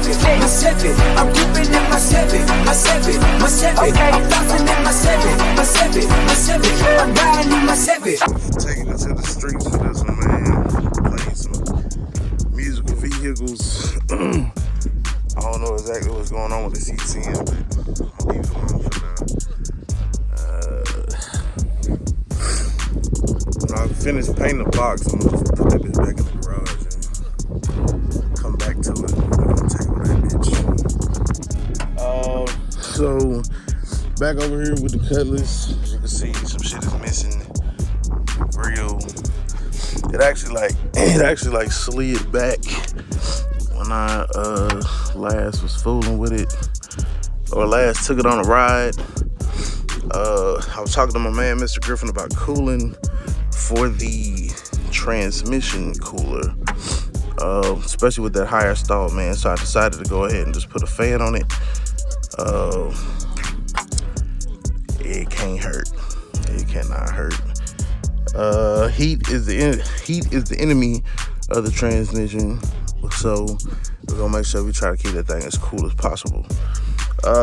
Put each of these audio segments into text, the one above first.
my seven. I'm ripping in my seven, my seven, my seven. Okay. I'm flossing in my seven, my seven, my seven. I'm riding in my seven. Taking it to the streets for this one, man. Playing some musical vehicles. I don't know exactly what's going on with the CTM, but I'll leave it alone for now. When I finish painting the box, I'm gonna just put that bitch back in the garage and come back to it. I'm gonna take over that bitch. So back over here with the Cutlass, as you can see, some shit is missing. Grill. It actually like slid back when I last was fooling with it, or last took it on a ride. I was talking to my man Mr. Griffin about cooling for the transmission cooler, especially with that higher stall, man. So I decided to go ahead and just put a fan on it. It can't hurt. It cannot hurt. Heat is the enemy of the transmission. So we're gonna make sure we try to keep that thing as cool as possible.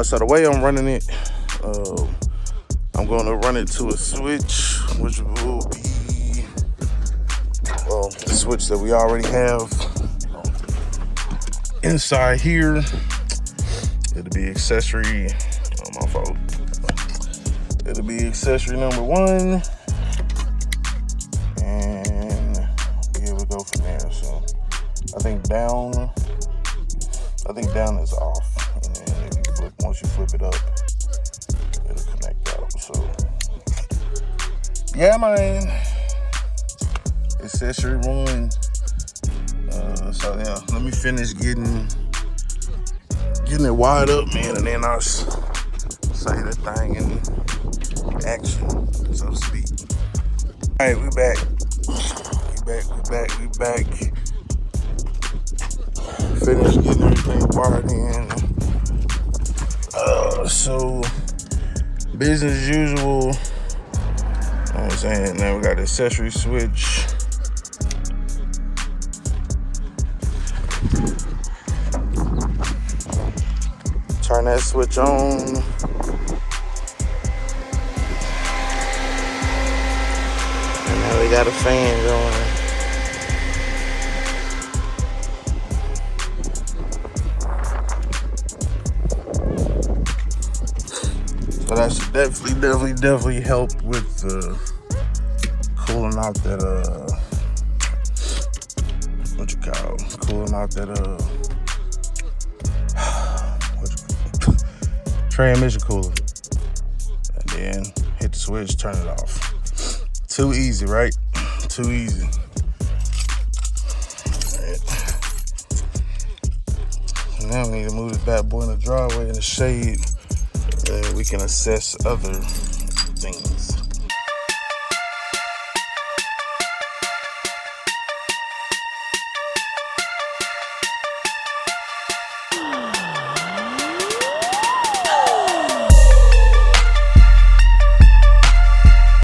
So the way I'm running it, I'm gonna run it to a switch, which will be, well, the switch that we already have inside here. It'll be accessory, my fault. It'll be accessory number 1. And here we go from there. So I think down is off, and then if you once you flip it up, it'll connect out. So yeah, man, accessory 1. So yeah, let me finish getting it wired up, man, and then I'll say that thing in action, so to speak. All right, we back. We back. Finished getting everything wired in. So business as usual. You know what I'm saying? Now we got the accessory switch. Turn that switch on. And now we got a fan going. So that should definitely help with cooling out that transmission cooler. And then hit the switch, turn it off. Too easy, right? Too easy. Right. Now we need to move this bad boy in the driveway in the shade, and we can assess other